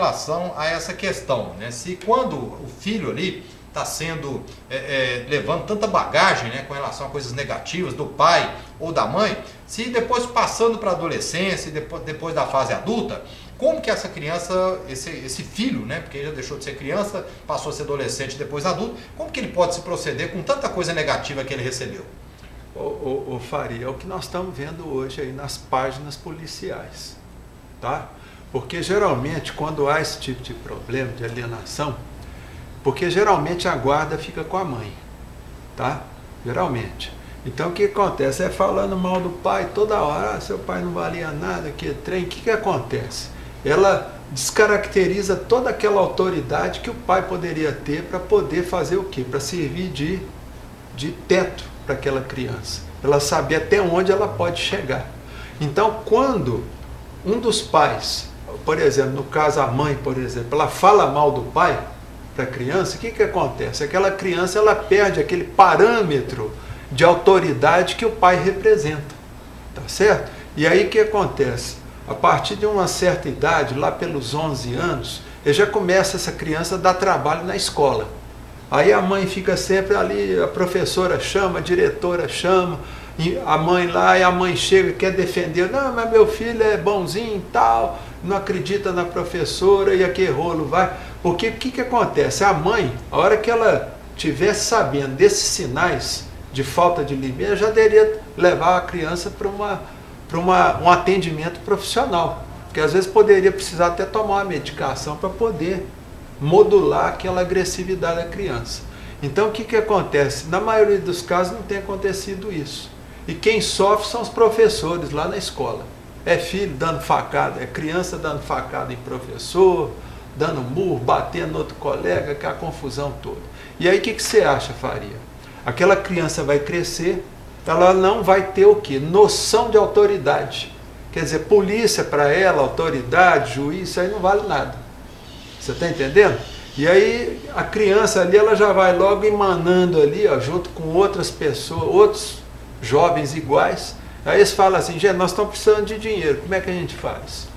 relação a essa questão, né? Se quando o filho ali está sendo, levando tanta bagagem, né, com relação a coisas negativas do pai ou da mãe, se depois passando para a adolescência, depois da fase adulta, como que essa criança, esse filho, né, porque ele já deixou de ser criança, passou a ser adolescente, depois adulto, como que ele pode se proceder com tanta coisa negativa que ele recebeu? O Faria, é o que nós estamos vendo hoje aí nas páginas policiais, tá? Porque geralmente quando há esse tipo de problema de alienação, porque geralmente a guarda fica com a mãe, tá? Geralmente. Então o que acontece? É falando mal do pai toda hora, seu pai não valia nada, que trem, o que acontece? Ela descaracteriza toda aquela autoridade que o pai poderia ter para poder fazer o quê? Para servir de teto para aquela criança. Ela saber até onde ela pode chegar. Então quando um dos pais, por exemplo, no caso a mãe, por exemplo, ela fala mal do pai para a criança, o que acontece? Aquela criança ela perde aquele parâmetro de autoridade que o pai representa, tá certo? E aí o que acontece? A partir de uma certa idade, lá pelos 11 anos, já começa essa criança a dar trabalho na escola. Aí a mãe fica sempre ali, a professora chama, a diretora chama, e a mãe lá, e a mãe chega e quer defender, não, mas meu filho é bonzinho e tal, não acredita na professora, e aquele rolo vai. Porque o que acontece? A mãe, a hora que ela estivesse sabendo desses sinais de falta de limite, já deveria levar a criança para um atendimento profissional. Porque às vezes poderia precisar até tomar uma medicação para poder modular aquela agressividade da criança. Então o que acontece? Na maioria dos casos não tem acontecido isso. E quem sofre são os professores lá na escola. É filho dando facada, é criança dando facada em professor, dando murro, batendo no outro colega, que é a confusão toda. E aí o que você acha, Faria? Aquela criança vai crescer, ela não vai ter o quê? Noção de autoridade. Quer dizer, polícia para ela, autoridade, juiz, isso aí não vale nada. Você está entendendo? E aí a criança ali, ela já vai logo emanando ali, ó, junto com outras pessoas, outros jovens iguais. Aí eles falam assim, gente, nós estamos precisando de dinheiro, como é que a gente faz?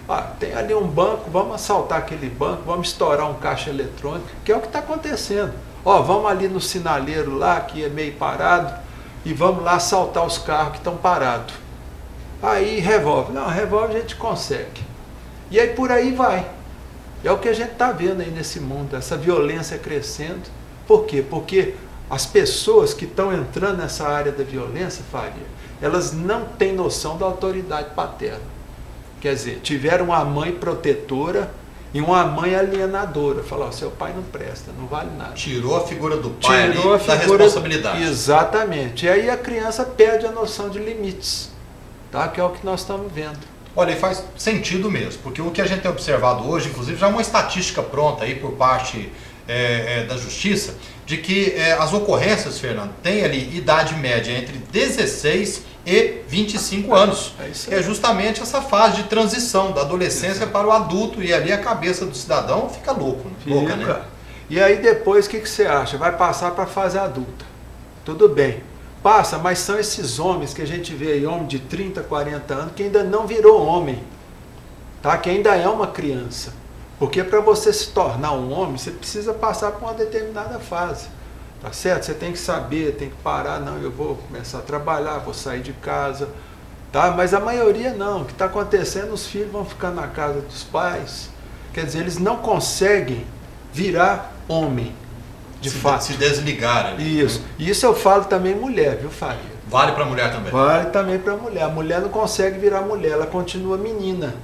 Ah, tem ali um banco, vamos assaltar aquele banco, vamos estourar um caixa eletrônico, que é o que está acontecendo. Ó, vamos ali no sinaleiro lá, que é meio parado, e vamos lá assaltar os carros que estão parados. Aí revólver. Não, revólver a gente consegue. E aí por aí vai. É o que a gente está vendo aí nesse mundo, essa violência crescendo. Por quê? Porque as pessoas que estão entrando nessa área da violência, Faria, elas não têm noção da autoridade paterna. Quer dizer, tiveram uma mãe protetora e uma mãe alienadora. Falaram, seu pai não presta, não vale nada. Tirou a figura do pai ali da responsabilidade. Exatamente. E aí a criança perde a noção de limites, tá? Que é o que nós estamos vendo. Olha, e faz sentido mesmo, porque o que a gente tem observado hoje, inclusive já é uma estatística pronta aí por parte da Justiça, de que as ocorrências, Fernando, tem ali idade média entre 16 e 25 anos. É justamente essa fase de transição da adolescência para o adulto, e ali a cabeça do cidadão fica louca, né? E aí depois o que você acha? Vai passar para a fase adulta. Tudo bem. Passa, mas são esses homens que a gente vê aí, homem de 30, 40 anos, que ainda não virou homem, tá? Que ainda é uma criança. Porque para você se tornar um homem, você precisa passar por uma determinada fase, tá certo? Você tem que saber, tem que parar, não, eu vou começar a trabalhar, vou sair de casa, tá? Mas a maioria não, o que está acontecendo, os filhos vão ficar na casa dos pais, quer dizer, eles não conseguem virar homem. De fato. Se desligar ali. Isso. E isso eu falo também mulher, viu, Faria? Vale para a mulher também? Vale também para a mulher. A mulher não consegue virar mulher, ela continua menina,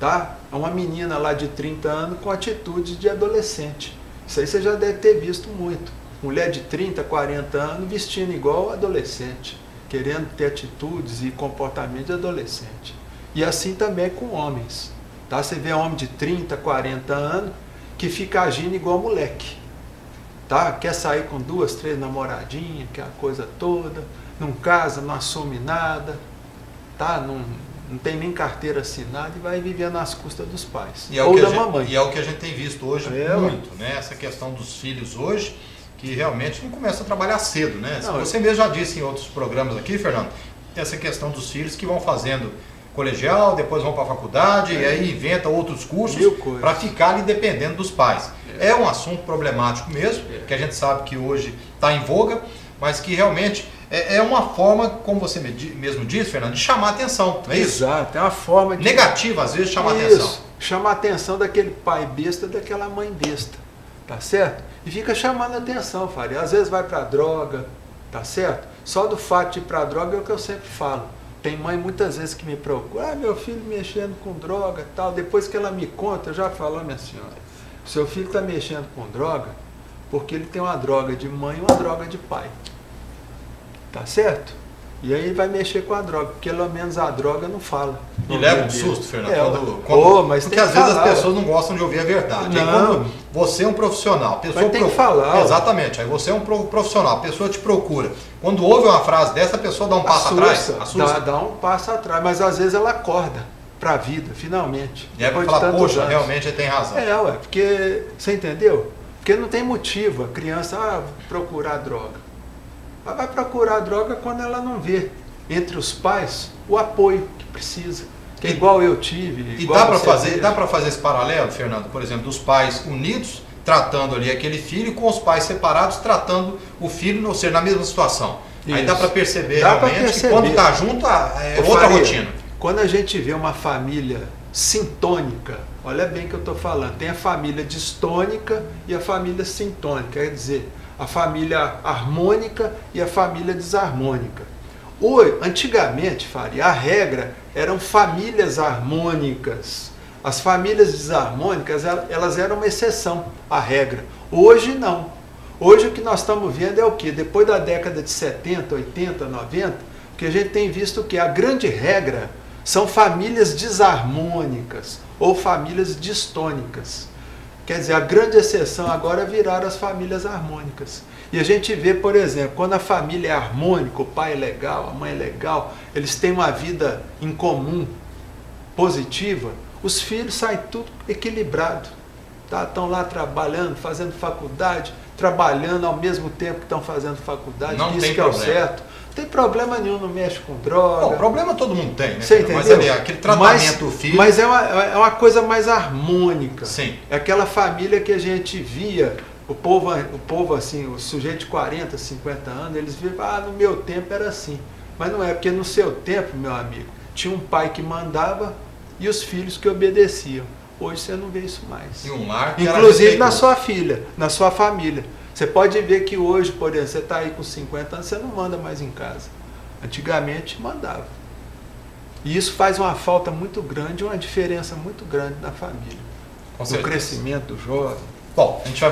tá? É uma menina lá de 30 anos com atitudes de adolescente. Isso aí você já deve ter visto muito. Mulher de 30, 40 anos vestindo igual adolescente, querendo ter atitudes e comportamento de adolescente. E assim também é com homens, tá? Você vê homem de 30, 40 anos que fica agindo igual moleque. Tá? Quer sair com 2, 3 namoradinhas, aquela coisa toda, não casa, não assume nada, tá? Não tem nem carteira assinada e vai viver nas custas dos pais ou da mamãe. E é o que a gente tem visto hoje muito, né? Essa questão dos filhos hoje, que realmente não começa a trabalhar cedo, né? Não, você mesmo já disse em outros programas aqui, Fernando, essa questão dos filhos que vão fazendo colegial, depois vão para a faculdade, e aí inventa outros cursos para ficar ali dependendo dos pais. É um assunto problemático mesmo, que a gente sabe que hoje está em voga, mas que realmente é uma forma, como você mesmo disse, Fernando, de chamar atenção, não é isso? Exato, é uma forma de... negativa, às vezes, de chamar atenção. Chamar a atenção daquele pai besta, daquela mãe besta, tá certo? E fica chamando a atenção, Faria. Às vezes vai para droga, tá certo? Só do fato de ir para droga é o que eu sempre falo. Tem mãe muitas vezes que me procura, meu filho mexendo com droga e tal. Depois que ela me conta, eu já falo, minha senhora, seu filho está mexendo com droga porque ele tem uma droga de mãe e uma droga de pai. Tá certo? E aí vai mexer com a droga, porque pelo menos a droga não fala. E leva um susto, Fernando, mas porque às vezes as pessoas não gostam de ouvir a verdade. Não. Aí quando você é um profissional, a pessoa tem que falar. Exatamente, aí você é um profissional, a pessoa te procura. Quando ouve uma frase dessa, a pessoa dá um passo atrás. Assusta. Dá um passo atrás, mas às vezes ela acorda para a vida, finalmente. E aí vai falar, poxa, realmente ele tem razão. Porque, você entendeu? Porque não tem motivo a criança procurar droga. Ela vai procurar droga quando ela não vê entre os pais o apoio que precisa. Que é igual eu tive. E dá para fazer esse paralelo, Fernando, por exemplo, dos pais unidos tratando ali aquele filho com os pais separados tratando o filho, ou seja, na mesma situação. Isso. Aí dá para perceber realmente que quando está junto é outra rotina. Quando a gente vê uma família sintônica, olha bem o que eu estou falando, tem a família distônica e a família sintônica, quer dizer, a família harmônica e a família desarmônica. Antigamente, Faria, a regra eram famílias harmônicas. As famílias desarmônicas, elas eram uma exceção à regra. Hoje não. Hoje o que nós estamos vendo é o quê? Depois da década de 70, 80, 90, o que a gente tem visto que a grande regra são famílias desarmônicas ou famílias distônicas. Quer dizer, a grande exceção agora viraram as famílias harmônicas. E a gente vê, por exemplo, quando a família é harmônica, o pai é legal, a mãe é legal, eles têm uma vida em comum, positiva, os filhos saem tudo equilibrado. Tá? Estão lá trabalhando, fazendo faculdade, trabalhando ao mesmo tempo que estão fazendo faculdade, isso que é o certo. Não tem problema nenhum, não mexe com droga. Bom, problema todo mundo tem, né? Você entendeu? Mas ali, aquele tratamento do filho... Mas é uma coisa mais harmônica. Sim. É aquela família que a gente via, o povo assim, o sujeito de 40, 50 anos, eles viam, no meu tempo era assim. Mas não é, porque no seu tempo, meu amigo, tinha um pai que mandava e os filhos que obedeciam. Hoje você não vê isso mais. E um lar que inclusive na sua filha, na sua família. Você pode ver que hoje, por exemplo, você está aí com 50 anos, você não manda mais em casa. Antigamente mandava. E isso faz uma falta muito grande, uma diferença muito grande na família. No crescimento do jovem. Bom, a gente vai...